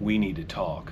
We need to talk.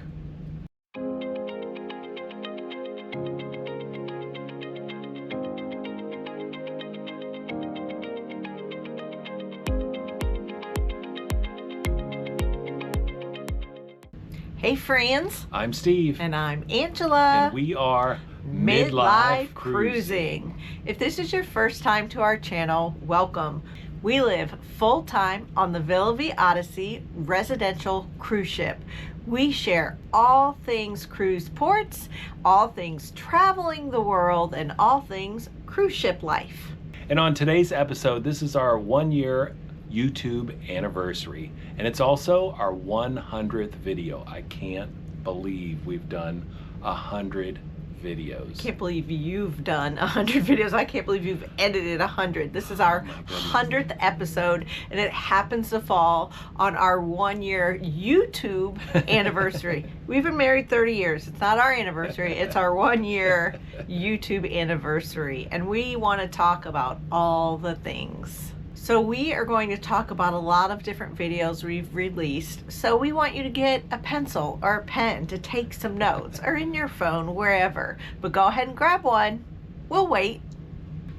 Hey friends, I'm Steve. and I'm Angela. And we are Midlife Cruising. If this is your first time to our channel, welcome. We live full-time on the Villa Vie Odyssey residential cruise ship. We share all things cruise ports, all things traveling the world, and all things cruise ship life. And on today's episode, this is our 1-year YouTube anniversary, and it's also our 100th video. I can't believe we've done 100 videos. I can't believe you've done 100 videos. I can't believe you've edited 100. This is our 100th episode, and it happens to fall on our 1-year YouTube anniversary. We've been married 30 years. It's not our anniversary. It's our 1-year YouTube anniversary, and we want to talk about all the things. So we are going to talk about a lot of different videos we've released. So we want you to get a pencil or a pen to take some notes, or in your phone, wherever. But go ahead and grab one. We'll wait.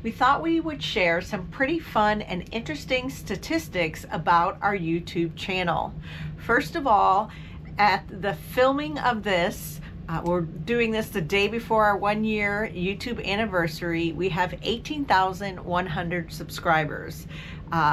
We thought we would share some pretty fun and interesting statistics about our YouTube channel. First of all, at the filming of this, we're doing this the day before our 1-year YouTube anniversary. We have 18,100 subscribers.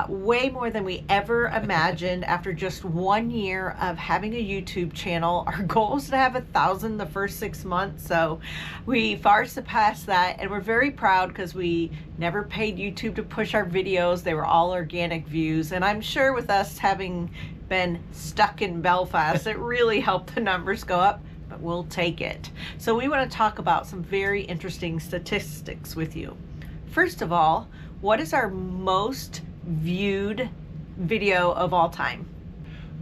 Way more than we ever imagined after just 1 year of having a YouTube channel. Our goal is to have 1,000 the first 6 months, so we far surpassed that, and we're very proud because we never paid YouTube to push our videos. They were all organic views, and I'm sure with us having been stuck in Belfast, it really helped the numbers go up. But we'll take it. So we want to talk about some very interesting statistics with you. First of all, what is our most viewed video of all time?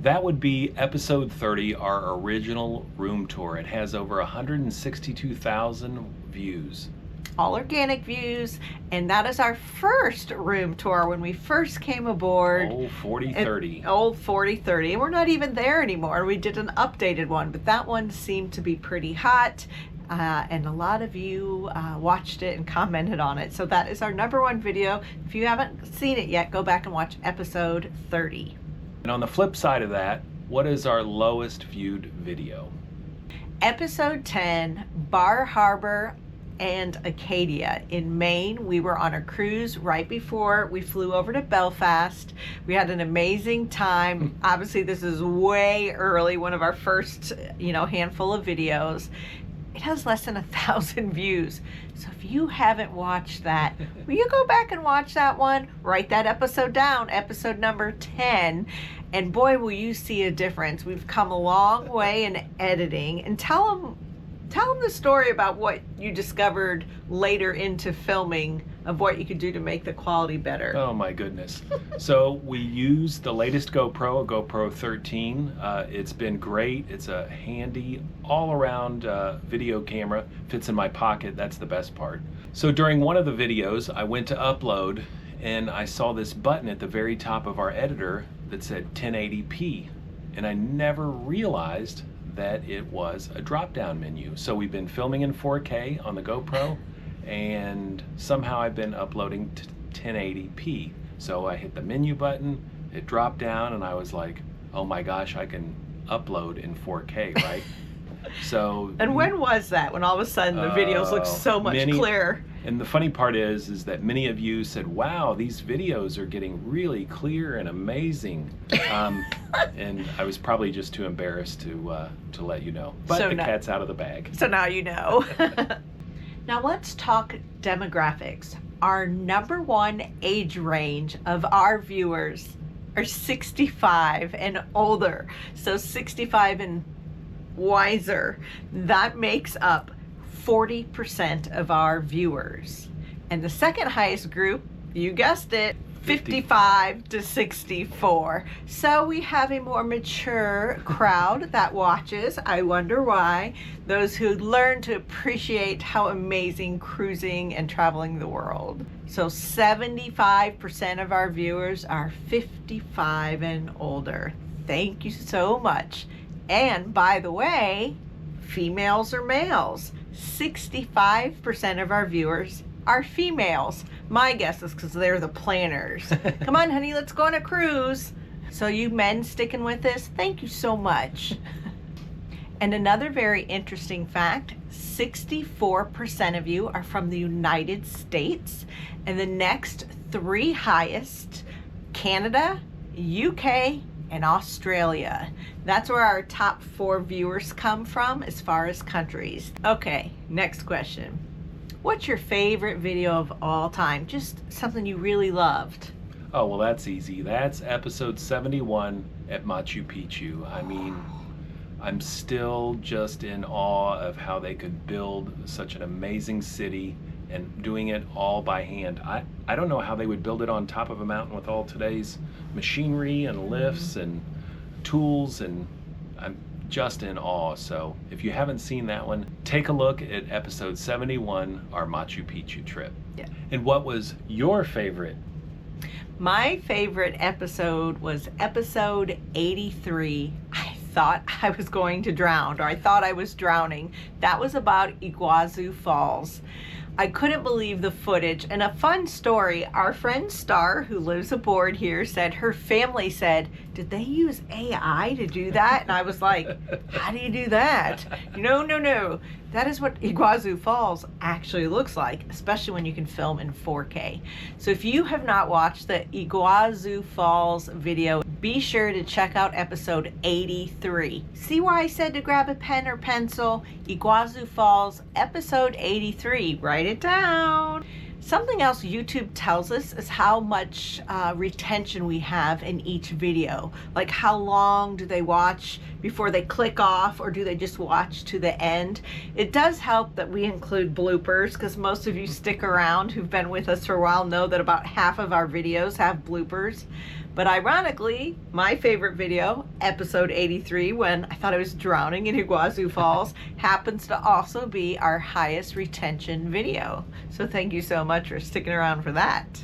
That would be episode 30, our original room tour. It has over 162,000 views. All organic views, and that is our first room tour when we first came aboard. Old 4030. Old 4030, and we're not even there anymore. We did an updated one, but that one seemed to be pretty hot, and a lot of you watched it and commented on it. So that is our #1 video. If you haven't seen it yet, go back and watch episode 30. And on the flip side of that, what is our lowest viewed video? Episode 10, Bar Harbor and Acadia in Maine. We were on a cruise right before we flew over to Belfast. We had an amazing time. Obviously this is way early, one of our first handful of videos. It has less than 1,000 views. So if you haven't watched that, will you go back and watch that one? Write that episode down, episode number 10, and boy, will you see a difference. We've come a long way in editing. And tell them the story about what you discovered later into filming of what you could do to make the quality better. Oh my goodness. So we used the latest GoPro, a GoPro 13. It's been great. It's a handy all-around video camera. Fits in my pocket. That's the best part. So during one of the videos, I went to upload and I saw this button at the very top of our editor that said 1080p, and I never realized that it was a drop-down menu. So we've been filming in 4K on the GoPro, and somehow I've been uploading to 1080p. So I hit the menu button, it dropped down, and I was like, oh my gosh, I can upload in 4K, right? So. And when was that? When all of a sudden the videos look so much clearer? And the funny part is that many of you said, wow, these videos are getting really clear and amazing. And I was probably just too embarrassed to let you know. But so the cat's out of the bag. So now you know. Now let's talk demographics. Our #1 age range of our viewers are 65 and older. So 65 and wiser. That makes up 40% of our viewers. And the second highest group, you guessed it, 55 to 64. So we have a more mature crowd that watches. I wonder why. Those who learn to appreciate how amazing cruising and traveling the world. So 75% of our viewers are 55 and older. Thank you so much. And by the way, females or males? 65% of our viewers are females. My guess is because they're the planners. Come on, honey, let's go on a cruise. So you men sticking with this, thank you so much. And another very interesting fact, 64% of you are from the United States, and the next three highest, Canada, UK, and Australia. That's where our top 4 viewers come from as far as countries. Okay, next question. What's your favorite video of all time? Just something you really loved. Oh, well, that's easy. That's episode 71 at Machu Picchu. I mean, I'm still just in awe of how they could build such an amazing city and doing it all by hand. I don't know how they would build it on top of a mountain with all today's machinery and lifts and tools, and I'm just in awe. So if you haven't seen that one, take a look at episode 71, our Machu Picchu trip. Yeah. And what was your favorite? My favorite episode was episode 83. I thought I was going to drown, or I thought I was drowning. That was about Iguazu Falls. I couldn't believe the footage. And a fun story, our friend Star, who lives aboard here, said her family said, did they use AI to do that? And I was like, how do you do that? No. That is what Iguazu Falls actually looks like, especially when you can film in 4K. So if you have not watched the Iguazu Falls video, be sure to check out episode 83. See why I said to grab a pen or pencil? Iguazu Falls, episode 83. Write it down. Something else YouTube tells us is how much retention we have in each video. Like how long do they watch before they click off, or do they just watch to the end? It does help that we include bloopers, because most of you stick around who've been with us for a while know that about half of our videos have bloopers. But ironically, my favorite video, episode 83, when I thought I was drowning in Iguazu Falls, happens to also be our highest retention video. So thank you so much for sticking around for that.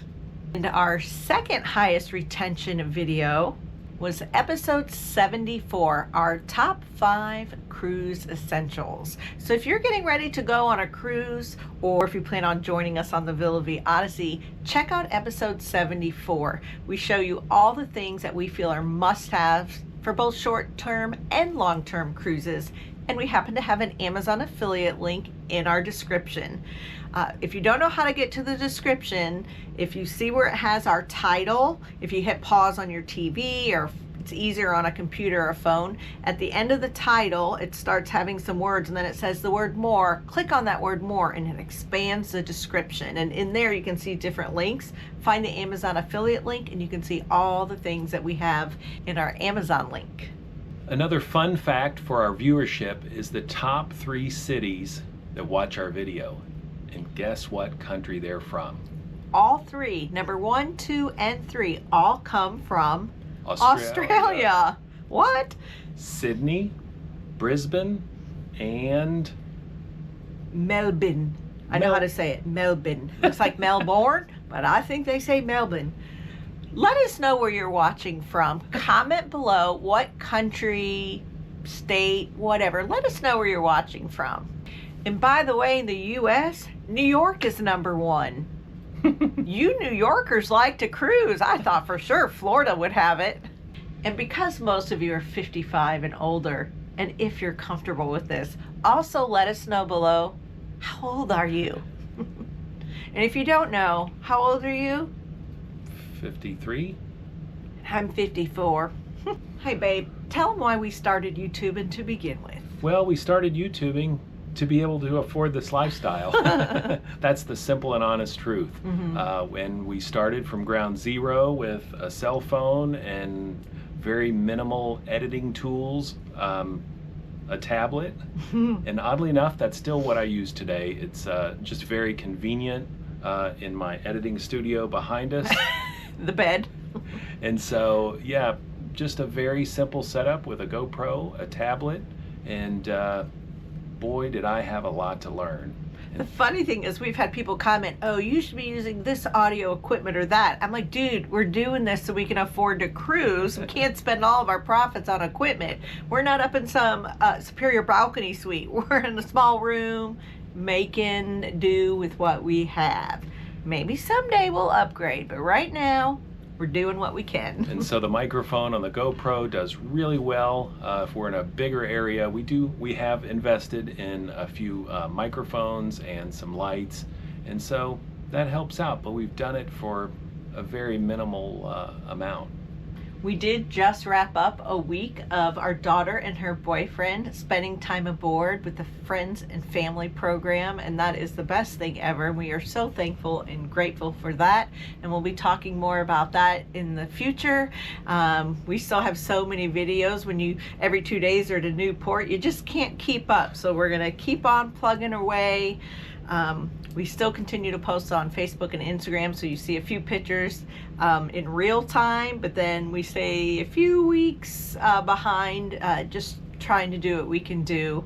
And our second highest retention video was episode 74, our top 5 cruise essentials. So if you're getting ready to go on a cruise, or if you plan on joining us on the Villa Vie Odyssey, check out episode 74. We show you all the things that we feel are must-haves for both short-term and long-term cruises. And we happen to have an Amazon affiliate link in our description. If you don't know how to get to the description, if you see where it has our title, if you hit pause on your TV, or it's easier on a computer or a phone, at the end of the title, it starts having some words, and then it says the word more. Click on that word more, and it expands the description. And in there, you can see different links. Find the Amazon affiliate link, and you can see all the things that we have in our Amazon link. Another fun fact for our viewership is the top 3 cities that watch our video. And guess what country they're from? All 3, number 1, 2, and 3, all come from Australia. What? Sydney, Brisbane, and Melbourne. I know how to say it. Melbourne. Looks like Melbourne, but I think they say Melbourne. Let us know where you're watching from. Comment below what country, state, whatever. Let us know where you're watching from. And by the way, in the U.S., New York is number 1. You New Yorkers like to cruise. I thought for sure Florida would have it. And because most of you are 55 and older, and if you're comfortable with this, also let us know below, how old are you? And if you don't know, how old are you? 53. I'm 54. Hey babe, tell them why we started YouTubing to begin with. Well, we started YouTubing to be able to afford this lifestyle. That's the simple and honest truth. When we started from ground zero with a cell phone and very minimal editing tools, a tablet, and oddly enough, that's still what I use today. It's just very convenient in my editing studio behind us. The bed. And so, yeah, just a very simple setup with a GoPro, a tablet, and boy, did I have a lot to learn. The funny thing is we've had people comment, oh, you should be using this audio equipment or that. I'm like, dude, we're doing this so we can afford to cruise. We can't spend all of our profits on equipment. We're not up in some superior balcony suite. We're in a small room making do with what we have. Maybe someday we'll upgrade, but right now we're doing what we can. And so the microphone on the GoPro does really well. If we're in a bigger area, we have invested in a few microphones and some lights, and so that helps out, but we've done it for a very minimal amount. We did just wrap up a week of our daughter and her boyfriend spending time aboard with the Friends and Family program, and that is the best thing ever. We are so thankful and grateful for that, and we'll be talking more about that in the future. We still have so many videos. When you every 2 days are at a new port, you just can't keep up, so we're gonna keep on plugging away. We still continue to post on Facebook and Instagram, so you see a few pictures in real time, but then we stay a few weeks behind, just trying to do what we can do.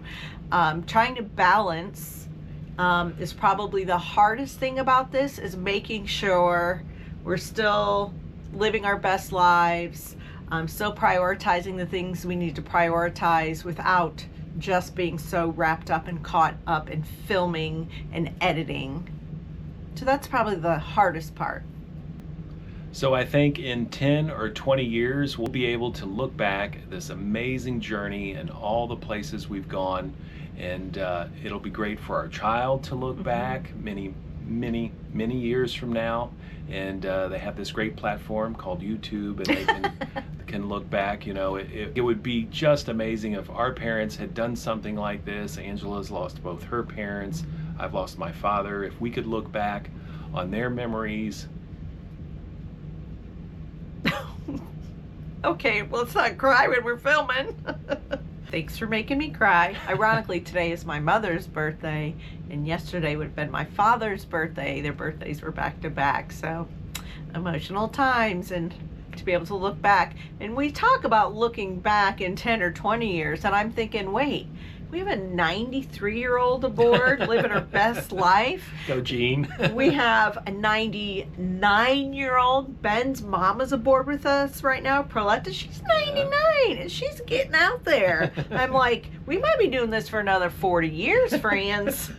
Trying to balance is probably the hardest thing about this, is making sure we're still living our best lives, still prioritizing the things we need to prioritize without just being so wrapped up and caught up in filming and editing. So that's probably the hardest part. So I think in 10 or 20 years, we'll be able to look back at this amazing journey and all the places we've gone, and it'll be great for our child to look back many years from now, and they have this great platform called YouTube, and they can look back. You know, it would be just amazing if our parents had done something like this. Angela's lost both her parents. I've lost my father. If we could look back on their memories. Okay, well, let's not cry when we're filming. Thanks for making me cry. Ironically, today is my mother's birthday, and yesterday would have been my father's birthday. Their birthdays were back to back, so emotional times, and to be able to look back. And we talk about looking back in 10 or 20 years, and I'm thinking, wait, we have a 93-year-old aboard living her best life. Go, Gene. We have a 99-year-old. Ben's mama's aboard with us right now, Proletta. She's 99, and she's getting out there. I'm like, we might be doing this for another 40 years, friends.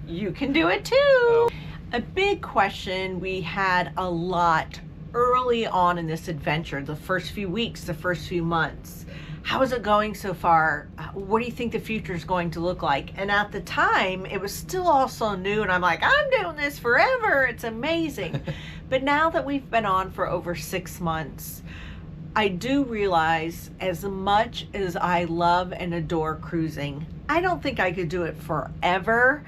You can do it too. A big question we had a lot early on in this adventure, the first few weeks, the first few months. How is it going so far? What do you think the future is going to look like? And at the time, it was still all so new, and I'm like, I'm doing this forever. It's amazing. But now that we've been on for over 6 months, I do realize, as much as I love and adore cruising, I don't think I could do it forever.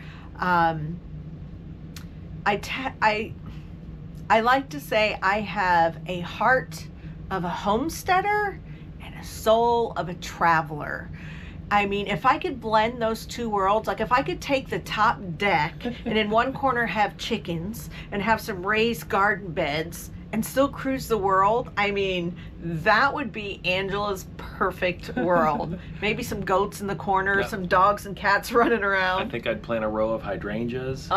I like to say I have a heart of a homesteader and a soul of a traveler. I mean, if I could blend those two worlds, like if I could take the top deck and in one corner have chickens and have some raised garden beds and still cruise the world, I mean, that would be Angela's perfect world. Maybe some goats in the corner, some dogs and cats running around. I think I'd plant a row of hydrangeas.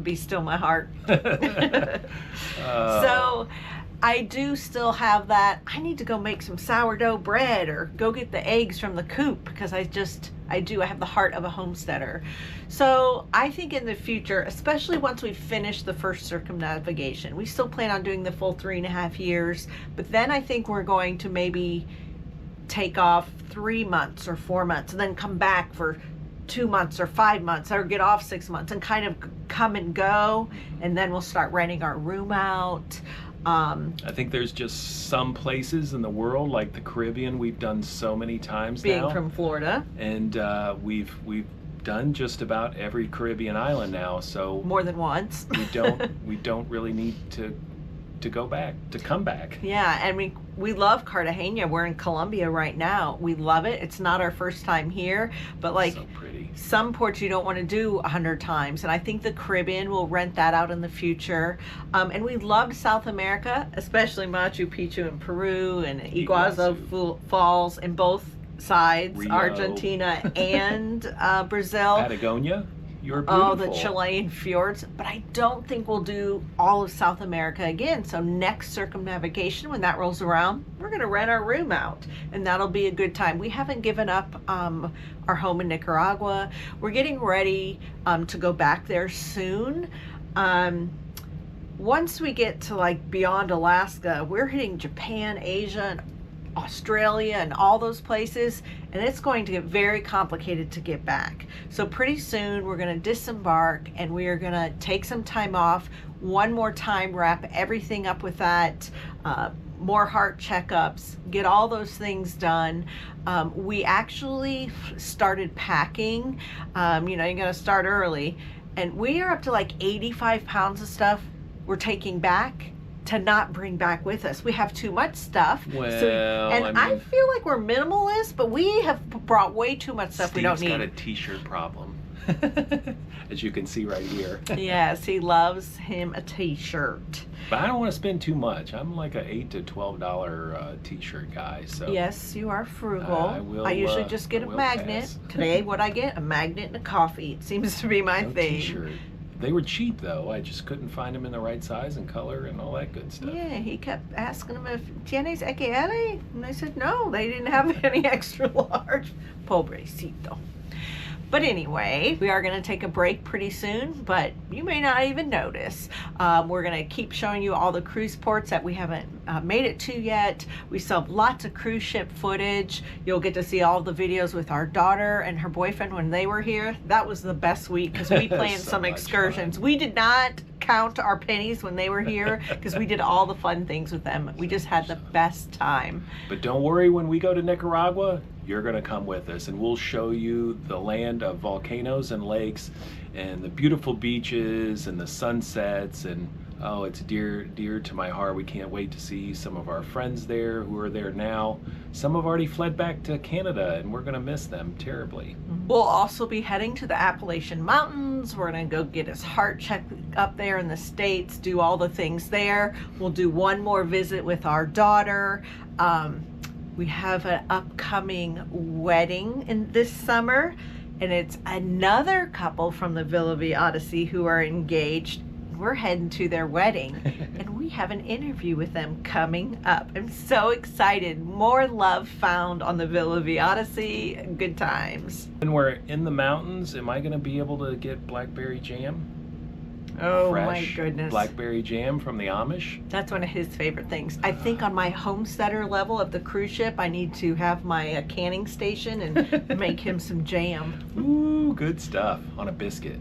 Be still my heart. So I do still have that. I need to go make some sourdough bread or go get the eggs from the coop, because I have the heart of a homesteader. So I think in the future, especially once we finish the first circumnavigation, we still plan on doing the full 3.5 years, but then I think we're going to maybe take off 3 months or 4 months and then come back for 2 months or 5 months, or get off 6 months and kind of come and go, and then we'll start renting our room out. I think there's just some places in the world, like the Caribbean, we've done so many times now. Being from Florida. And we've done just about every Caribbean island now, so more than once. we don't really need to come back. Yeah, and we love Cartagena. We're in Colombia right now. We love it. It's not our first time here, but like, so pretty. Some ports you don't want to do 100 times, and I think the Caribbean will rent that out in the future. And we loved South America, especially Machu Picchu in Peru and Iguazu Falls in both sides, Rio. Argentina and Brazil. Patagonia. You're beautiful. Oh, the Chilean fjords. But I don't think we'll do all of South America again. So next circumnavigation, when that rolls around, we're going to rent our room out. And that'll be a good time. We haven't given up our home in Nicaragua. We're getting ready to go back there soon. Once we get to like beyond Alaska, we're hitting Japan, Asia, and Australia and all those places, and it's going to get very complicated to get back. So pretty soon we're going to disembark and we are going to take some time off, one more time wrap everything up with that, more heart checkups, get all those things done. We actually started packing. You know, you got to start early, and we are up to like 85 pounds of stuff we're taking back to not bring back with us. We have too much stuff. Well, I feel like we're minimalist, but we have brought way too much stuff we don't need. Steve's got a t-shirt problem, as you can see right here. Yes, he loves him a t-shirt. But I don't want to spend too much. I'm like a $8 to $12 t-shirt guy. So yes, you are frugal. I usually just get a magnet. Pass. Today, what I get? A magnet and a coffee. It seems to be my thing. T-shirt. They were cheap though. I just couldn't find them in the right size and color and all that good stuff. Yeah, he kept asking him if ¿Tienes XL? And I said no, they didn't have any extra large. Pobrecito. But anyway, we are going to take a break pretty soon, but you may not even notice. We're going to keep showing you all the cruise ports that we haven't made it to yet. We still have lots of cruise ship footage. You'll get to see all the videos with our daughter and her boyfriend when they were here. That was the best week because we planned some excursions. Fun. We did not count our pennies when they were here because we did all the fun things with them. We just had the best time. But don't worry, when we go to Nicaragua, you're going to come with us and we'll show you the land of volcanoes and lakes and the beautiful beaches and the sunsets, and oh, it's dear to my heart. We can't wait to see some of our friends there who are there now. Some have already fled back to Canada and we're going to miss them terribly. We'll also be heading to the Appalachian Mountains. We're going to go get his heart checked up there in the States, do all the things there. We'll do one more visit with our daughter. We have an upcoming wedding in this summer, and it's another couple from the Villa Vie Odyssey who are engaged. We're heading to their wedding, and we have an interview with them coming up. I'm so excited. More love found on the Villa Vie Odyssey. Good times. When we're in the mountains, am I going to be able to get Blackberry jam? Oh, fresh my goodness. Blackberry jam from the Amish. That's one of his favorite things. I think on my homesteader level of the cruise ship, I need to have my canning station and make him some jam. Ooh, good stuff on a biscuit.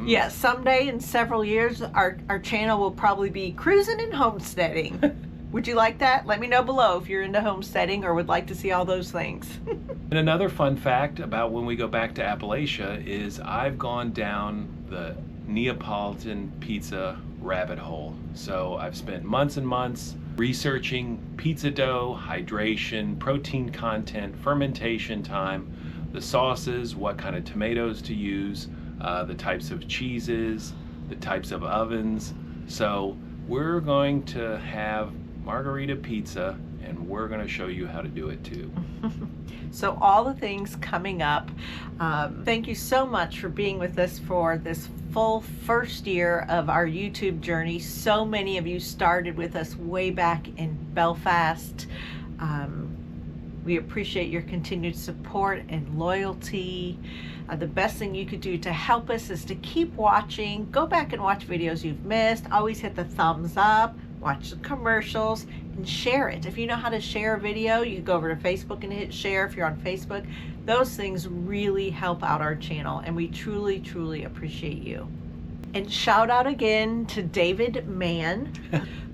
Yeah, someday in several years, our channel will probably be cruising and homesteading. Would you like that? Let me know below if you're into homesteading or would like to see all those things. And another fun fact about when we go back to Appalachia is I've gone down the Neapolitan pizza rabbit hole. So I've spent months and months researching pizza dough, hydration, protein content, fermentation time, the sauces, what kind of tomatoes to use, the types of cheeses, the types of ovens. So we're going to have margarita pizza and we're going to show you how to do it too. So all the things coming up. Thank you so much for being with us for this full first year of our YouTube journey. So many of you started with us way back in Belfast. We appreciate your continued support and loyalty. The best thing you could do to help us is to keep watching. Go back and watch videos you've missed. Always hit the thumbs up, watch the commercials, and share it. If you know how to share a video, you can go over to Facebook and hit share if you're on Facebook. Those things really help out our channel, and we truly, truly appreciate you. And shout out again to David Mann,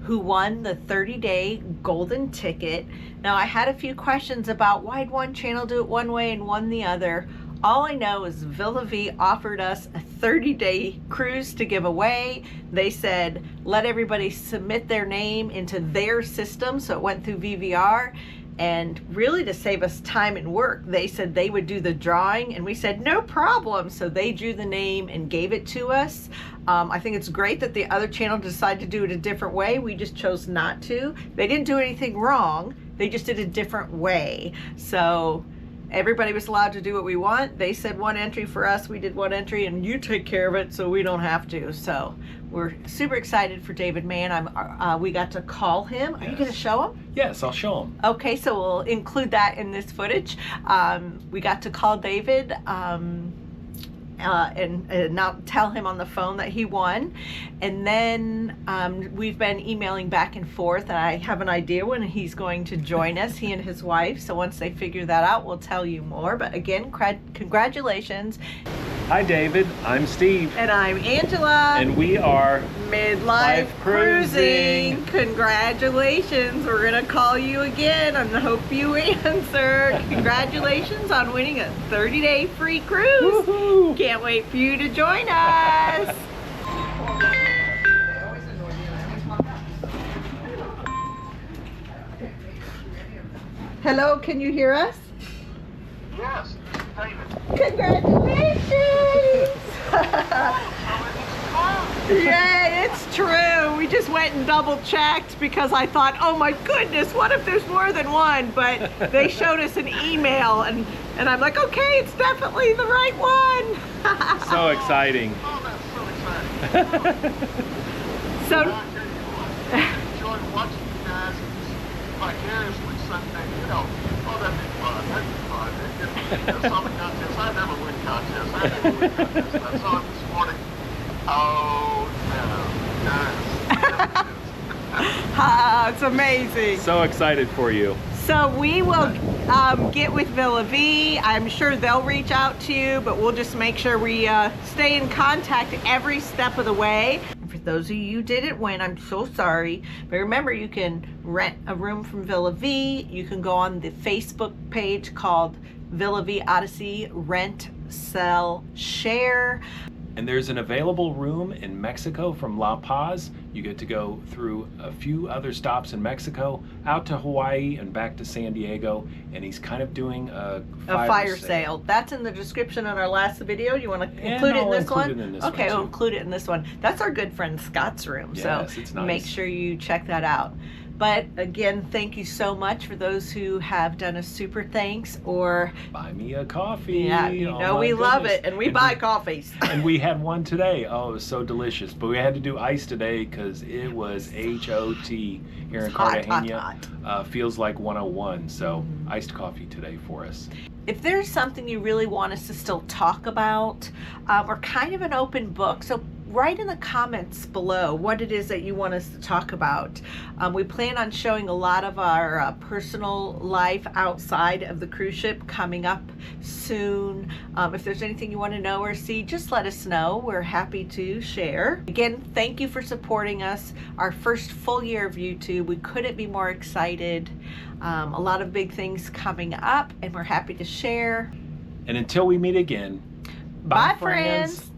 who won the 30-day golden ticket. Now, I had a few questions about why'd one channel do it one way and one the other. All I know is Villa Vie offered us a 30-day cruise to give away. They said, let everybody submit their name into their system, so it went through VVR. And really to save us time and work, they said they would do the drawing, and we said, no problem. So they drew the name and gave it to us. I think it's great that the other channel decided to do it a different way. We just chose not to. They didn't do anything wrong. They just did a different way. So everybody was allowed to do what we want. They said 1 entry for us, we did 1 entry, and you take care of it so we don't have to. So we're super excited for David Mann. We got to call him. Are you going to show him? Yes, I'll show him. Okay, so we'll include that in this footage. We got to call David and now tell him on the phone that he won. And then we've been emailing back and forth, and I have an idea when he's going to join us, he and his wife. So once they figure that out, we'll tell you more. But again, congratulations. Hi David, I'm Steve. And I'm Angela. And we are Midlife Cruising. Congratulations. We're going to call you again and hope you answer. Congratulations on winning a 30-day free cruise. Woohoo! Can't wait for you to join us. Hello, can you hear us? Yes, David. Congratulations! Yay, it's true. We just went and double checked because I thought, oh my goodness, what if there's more than one? But they showed us an email, and I'm like, okay, it's definitely the right one. So exciting. Oh, that's so exciting. So, I enjoyed watching you guys vicariously Sunday. You know, oh, that'd be fun. That'd be fun. Summer contests. I never win contests. I saw it this morning. Oh, no. Yes. it's amazing. So excited for you. So we will get with Villa Vie. I'm sure they'll reach out to you, but we'll just make sure we stay in contact every step of the way. For those of you who didn't win, I'm so sorry. But remember, you can rent a room from Villa Vie. You can go on the Facebook page called Villa Vie Odyssey, rent, sell, share. And there's an available room in Mexico from La Paz. You get to go through a few other stops in Mexico, out to Hawaii and back to San Diego. And he's kind of doing a fire sale. That's in the description on our last video. You want to include it in this one? Okay, we'll include it in this one. That's our good friend Scott's room. Yes, so it's nice. Make sure you check that out. But again, thank you so much for those who have done a super thanks or buy me a coffee. Yeah, you know we love it, and we buy coffees. And we had one today. Oh, it was so delicious. But we had to do ice today because it was HOT here in Cartagena. Feels like 101. So iced coffee today for us. If there's something you really want us to still talk about, we're kind of an open book. So write in the comments below what it is that you want us to talk about. We plan on showing a lot of our personal life outside of the cruise ship coming up soon. If there's anything you want to know or see, just let us know. We're happy to share. Again, thank you for supporting us. Our first full year of YouTube. We couldn't be more excited. A lot of big things coming up, and we're happy to share. And until we meet again, bye friends.